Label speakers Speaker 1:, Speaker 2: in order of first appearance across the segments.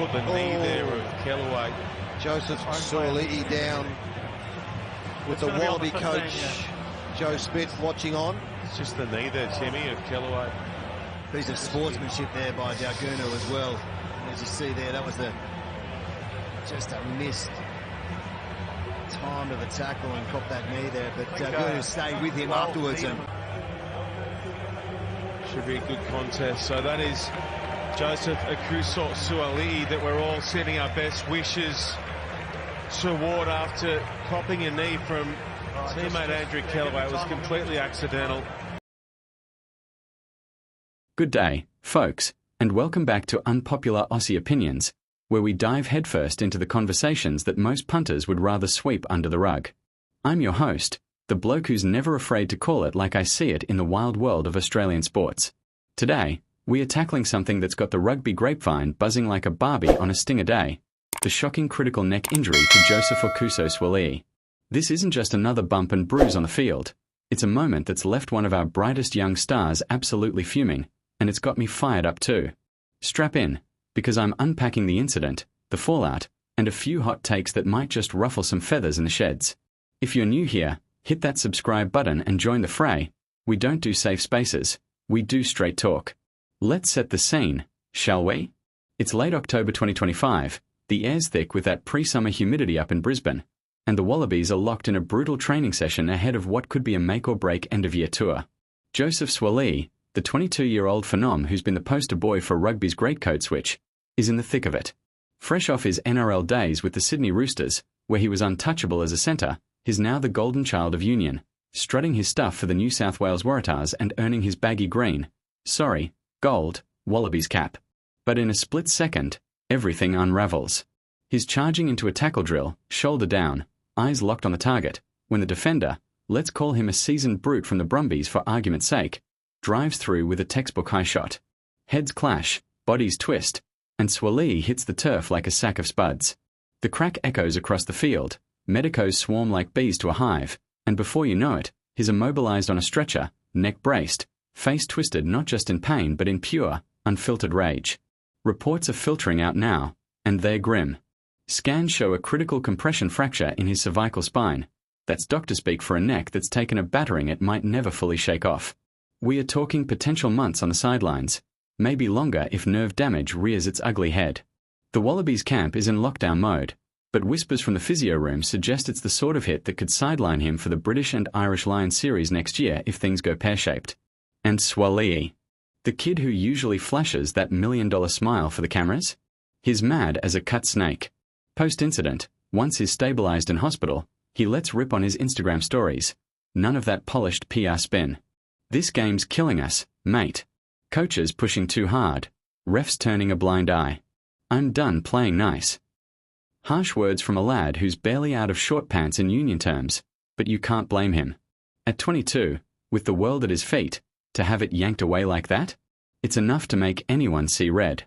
Speaker 1: caught the knee there of Kellaway.
Speaker 2: Joseph-Aukuso Suaalii down with the Wallaby coach, Joe Smith, watching on.
Speaker 1: It's just the knee there, Timmy, of Kellaway.
Speaker 3: Piece of sportsmanship there by Aukuso as well. As you see there, that was just a missed time of the tackle and caught that knee there. But Aukuso stayed with him afterwards. And
Speaker 1: should be a good contest. So that is Joseph-Aukuso Suaalii that we're all sending our best wishes toward after copping a knee from teammate Andrew Kellaway. It was completely accidental.
Speaker 4: Good day, folks, and welcome back to Unpopular Aussie Opinions, where we dive headfirst into the conversations that most punters would rather sweep under the rug. I'm your host, the bloke who's never afraid to call it like I see it in the wild world of Australian sports. Today, we are tackling something that's got the rugby grapevine buzzing like a Barbie on a stinger day: the shocking critical neck injury to Joseph-Aukuso Suaalii. This isn't just another bump and bruise on the field. It's a moment that's left one of our brightest young stars absolutely fuming, and it's got me fired up too. Strap in, because I'm unpacking the incident, the fallout, and a few hot takes that might just ruffle some feathers in the sheds. If you're new here, hit that subscribe button and join the fray. We don't do safe spaces, we do straight talk. Let's set the scene, shall we? It's late October 2025, the air's thick with that pre-summer humidity up in Brisbane, and the Wallabies are locked in a brutal training session ahead of what could be a make-or-break end-of-year tour. Joseph Suaalii, the 22-year-old phenom who's been the poster boy for rugby's greatcoat switch, is in the thick of it. Fresh off his NRL days with the Sydney Roosters, where he was untouchable as a centre, he's now the golden child of union, strutting his stuff for the New South Wales Waratahs and earning his baggy gold, Wallabies cap. But in a split second, everything unravels. He's charging into a tackle drill, shoulder down, eyes locked on the target, when the defender, let's call him a seasoned brute from the Brumbies for argument's sake, drives through with a textbook high shot. Heads clash, bodies twist, and Suaalii hits the turf like a sack of spuds. The crack echoes across the field, medicos swarm like bees to a hive, and before you know it, he's immobilised on a stretcher, neck braced, face twisted not just in pain but in pure, unfiltered rage. Reports are filtering out now, and they're grim. Scans show a critical compression fracture in his cervical spine. That's doctor speak for a neck that's taken a battering it might never fully shake off. We are talking potential months on the sidelines, maybe longer if nerve damage rears its ugly head. The Wallabies camp is in lockdown mode, but whispers from the physio room suggest it's the sort of hit that could sideline him for the British and Irish Lions series next year if things go pear-shaped. And Suaalii, the kid who usually flashes that $1 million smile for the cameras? He's mad as a cut snake. Post-incident, once he's stabilised in hospital, he lets rip on his Instagram stories. None of that polished PR spin. This game's killing us, mate. Coaches pushing too hard. Refs turning a blind eye. I'm done playing nice. Harsh words from a lad who's barely out of short pants in union terms, but you can't blame him. At 22, with the world at his feet, to have it yanked away like that? It's enough to make anyone see red.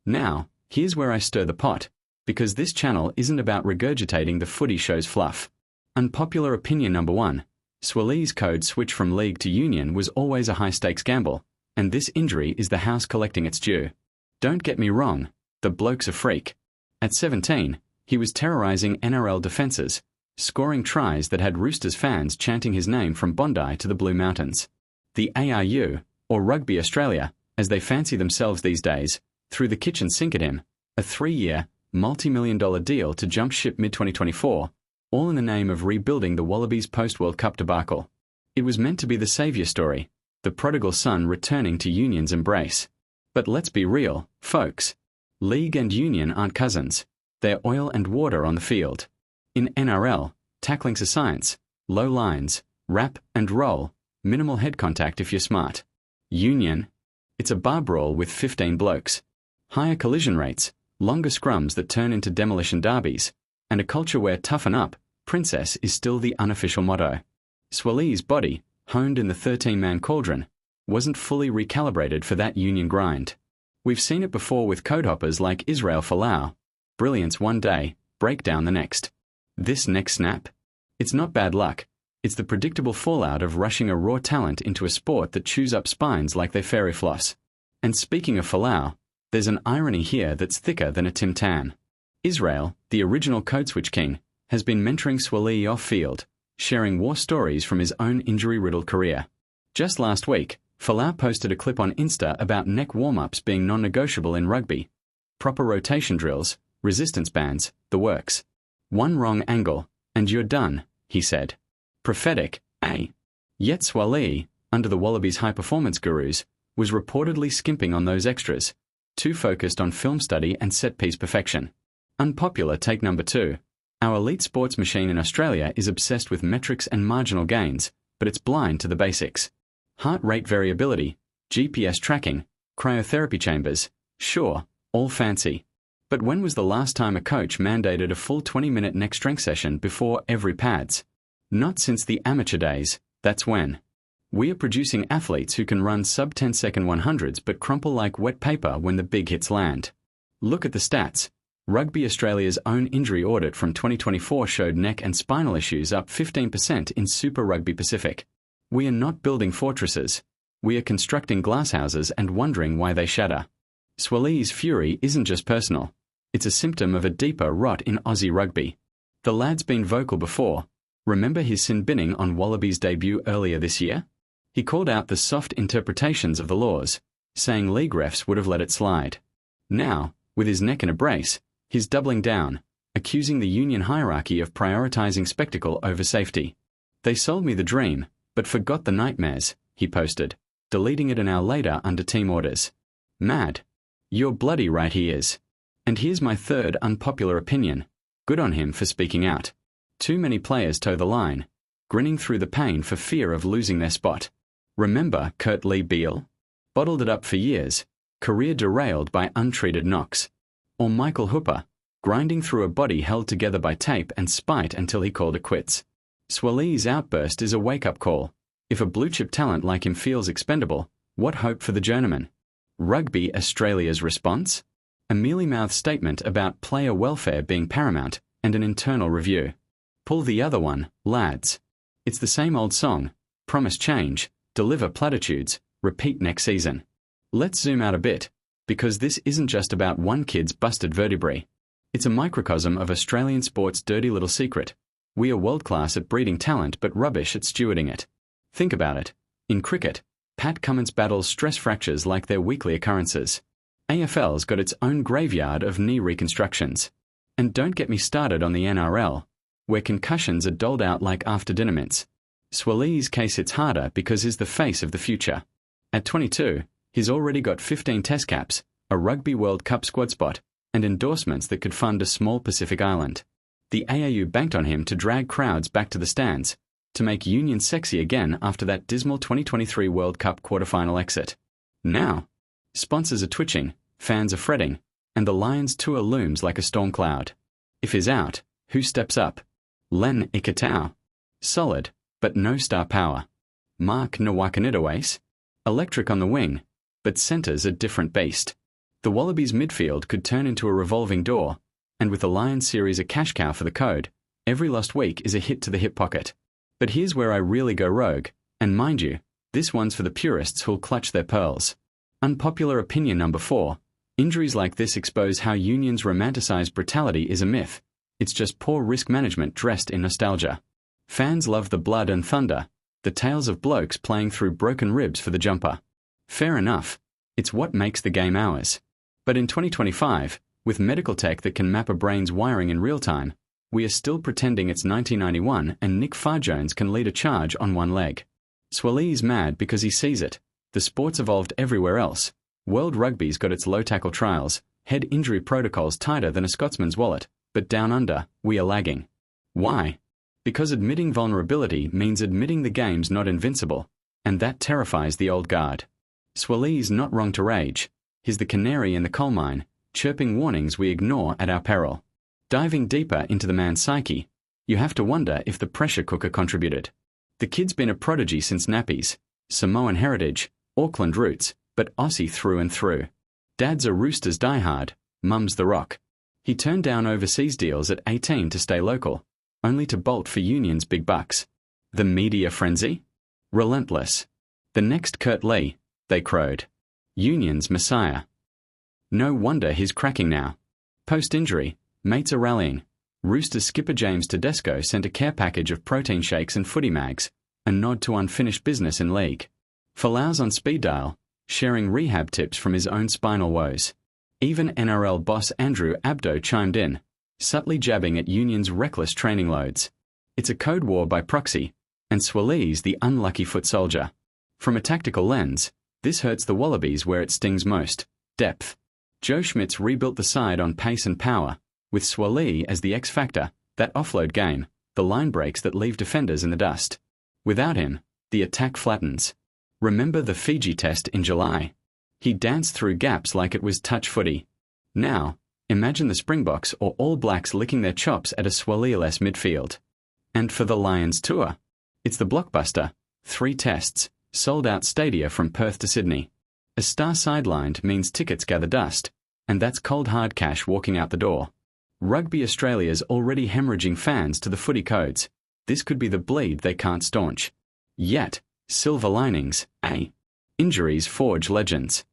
Speaker 4: Now, here's where I stir the pot, because this channel isn't about regurgitating the footy show's fluff. Unpopular opinion number 1. Suaalii's code switch from league to union was always a high-stakes gamble, and this injury is the house collecting its due. Don't get me wrong, the bloke's a freak. At 17, he was terrorising NRL defences, scoring tries that had Roosters fans chanting his name from Bondi to the Blue Mountains. The ARU, or Rugby Australia, as they fancy themselves these days, threw the kitchen sink at him, a 3-year, multi-million-dollar deal to jump ship mid-2024, all in the name of rebuilding the Wallabies post-World Cup debacle. It was meant to be the saviour story, the prodigal son returning to union's embrace. But let's be real, folks. League and union aren't cousins. They're oil and water on the field. In NRL, tackling's a science, low lines, wrap and roll, minimal head contact if you're smart. Union, it's a bar brawl with 15 blokes. Higher collision rates, longer scrums that turn into demolition derbies, and a culture where toughen up, princess is still the unofficial motto. Suaalii's body, honed in the 13-man cauldron, wasn't fully recalibrated for that union grind. We've seen it before with codehoppers like Israel Folau. Brilliance one day, breakdown the next. This next snap? It's not bad luck. It's the predictable fallout of rushing a raw talent into a sport that chews up spines like they fairy floss. And speaking of Folau, There's an irony here that's thicker than a Tim Tam. Israel, the original code switch king, has been mentoring Suaalii off-field, sharing war stories from his own injury-riddled career. Just last week, Folau posted a clip on Insta about neck warm-ups being non-negotiable in rugby. Proper rotation drills, resistance bands, the works. One wrong angle, and you're done, he said. Prophetic, eh? Yet Suaalii, under the Wallabies high-performance gurus, was reportedly skimping on those extras, too focused on film study and set-piece perfection. Unpopular take number 2. Our elite sports machine in Australia is obsessed with metrics and marginal gains, but it's blind to the basics. Heart rate variability, GPS tracking, cryotherapy chambers, sure, all fancy. But when was the last time a coach mandated a full 20-minute neck strength session before every pads? Not since the amateur days, that's when. We are producing athletes who can run sub-10-second 100s but crumple like wet paper when the big hits land. Look at the stats. Rugby Australia's own injury audit from 2024 showed neck and spinal issues up 15% in Super Rugby Pacific. We are not building fortresses. We are constructing glasshouses and wondering why they shatter. Suaalii's fury isn't just personal. It's a symptom of a deeper rot in Aussie rugby. The lad's been vocal before. Remember his sin binning on Wallabies' debut earlier this year? He called out the soft interpretations of the laws, saying league refs would have let it slide. Now, with his neck in a brace, he's doubling down, accusing the union hierarchy of prioritizing spectacle over safety. They sold me the dream, but forgot the nightmares, he posted, deleting it an hour later under team orders. Mad. You're bloody right he is. And here's my third unpopular opinion. Good on him for speaking out. Too many players toe the line, grinning through the pain for fear of losing their spot. Remember Kurt Lee Beale? Bottled it up for years, career derailed by untreated knocks. Or Michael Hooper, grinding through a body held together by tape and spite until he called it quits. Suaalii's outburst is a wake-up call. If a blue-chip talent like him feels expendable, what hope for the journeyman? Rugby Australia's response? A mealy-mouthed statement about player welfare being paramount and an internal review. Pull the other one, lads. It's the same old song. Promise change, deliver platitudes, repeat next season. Let's zoom out a bit, because this isn't just about one kid's busted vertebrae. It's a microcosm of Australian sport's dirty little secret. We are world-class at breeding talent but rubbish at stewarding it. Think about it. In cricket, Pat Cummins battles stress fractures like they're weekly occurrences. AFL's got its own graveyard of knee reconstructions. And don't get me started on the NRL, where concussions are doled out like after-dinner mints. Suaalii's case hits harder because he's the face of the future. At 22, he's already got 15 test caps, a Rugby World Cup squad spot, and endorsements that could fund a small Pacific island. The AAU banked on him to drag crowds back to the stands, to make union sexy again after that dismal 2023 World Cup quarterfinal exit. Now, sponsors are twitching, fans are fretting, and the Lions tour looms like a storm cloud. If he's out, who steps up? Len Ikitau. Solid, but no star power. Mark Nawaqanitawase. Electric on the wing, but centre's a different beast. The Wallabies midfield could turn into a revolving door, and with the Lions series a cash cow for the code, every lost week is a hit to the hip pocket. But here's where I really go rogue, and mind you, this one's for the purists who'll clutch their pearls. Unpopular opinion number 4. Injuries like this expose how unions romanticize brutality is a myth. It's just poor risk management dressed in nostalgia. Fans love the blood and thunder, the tales of blokes playing through broken ribs for the jumper. Fair enough. It's what makes the game ours. But in 2025, with medical tech that can map a brain's wiring in real time, we are still pretending it's 1991 and Nick Farr-Jones can lead a charge on one leg. Suaalii's mad because he sees it. The sport's evolved everywhere else. World Rugby's got its low-tackle trials, head injury protocols tighter than a Scotsman's wallet, but down under, we are lagging. Why? Because admitting vulnerability means admitting the game's not invincible, and that terrifies the old guard. Suaalii's not wrong to rage. He's the canary in the coal mine, chirping warnings we ignore at our peril. Diving deeper into the man's psyche, you have to wonder if the pressure cooker contributed. The kid's been a prodigy since nappies, Samoan heritage, Auckland roots, but Aussie through and through. Dad's a Roosters diehard, mum's the Rock. He turned down overseas deals at 18 to stay local, only to bolt for Union's big bucks. The media frenzy? Relentless. The next Kurt Lee, they crowed. Union's messiah. No wonder he's cracking now. Post-injury, mates are rallying. Roosters skipper James Tedesco sent a care package of protein shakes and footy mags, a nod to unfinished business in league. Folau's on speed dial, sharing rehab tips from his own spinal woes. Even NRL boss Andrew Abdo chimed in, subtly jabbing at Union's reckless training loads. It's a code war by proxy, and Suaalii's the unlucky foot soldier. From a tactical lens, this hurts the Wallabies where it stings most: depth. Joe Schmidt's rebuilt the side on pace and power, with Suaalii as the X-factor, that offload game, the line breaks that leave defenders in the dust. Without him, the attack flattens. Remember the Fiji test in July? He danced through gaps like it was touch footy. Now, imagine the Springboks or All Blacks licking their chops at a Suaalii-less midfield. And for the Lions tour, it's the blockbuster, 3 tests, sold-out stadia from Perth to Sydney. A star sidelined means tickets gather dust, and that's cold hard cash walking out the door. Rugby Australia's already hemorrhaging fans to the footy codes. This could be the bleed they can't staunch. Yet, silver linings, injuries forge legends.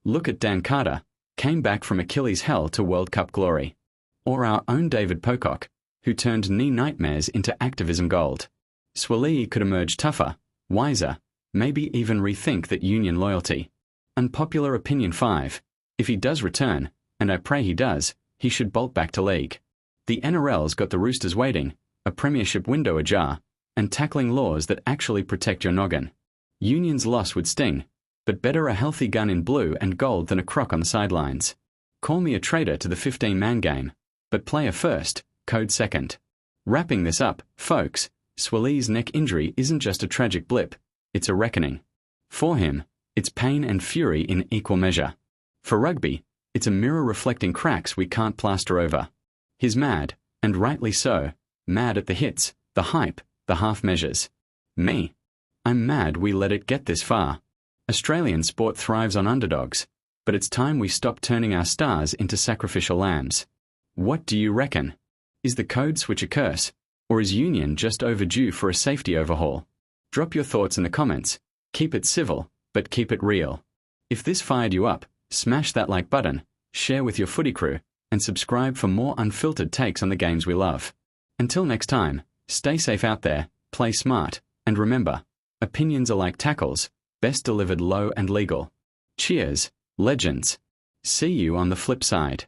Speaker 4: Look at Dan Carter, came back from Achilles hell to World Cup glory. Or our own David Pocock, who turned knee nightmares into activism gold. Suaalii could emerge tougher, wiser, maybe even rethink that Union loyalty. Unpopular opinion 5. If he does return, and I pray he does, he should bolt back to league. The NRL's got the Roosters waiting, a premiership window ajar, and tackling laws that actually protect your noggin. Union's loss would sting, but better a healthy gun in blue and gold than a crock on the sidelines. Call me a traitor to the 15-man game, but player first, code second. Wrapping this up, folks, Suaalii's neck injury isn't just a tragic blip, it's a reckoning. For him, it's pain and fury in equal measure. For rugby, it's a mirror reflecting cracks we can't plaster over. He's mad, and rightly so, mad at the hits, the hype, the half measures. Me, I'm mad we let it get this far. Australian sport thrives on underdogs, but it's time we stop turning our stars into sacrificial lambs. What do you reckon? Is the code switch a curse, or is Union just overdue for a safety overhaul? Drop your thoughts in the comments. Keep it civil, but keep it real. If this fired you up, smash that like button, share with your footy crew, and subscribe for more unfiltered takes on the games we love. Until next time, stay safe out there, play smart, and remember, opinions are like tackles, best delivered low and legal. Cheers, legends. See you on the flip side.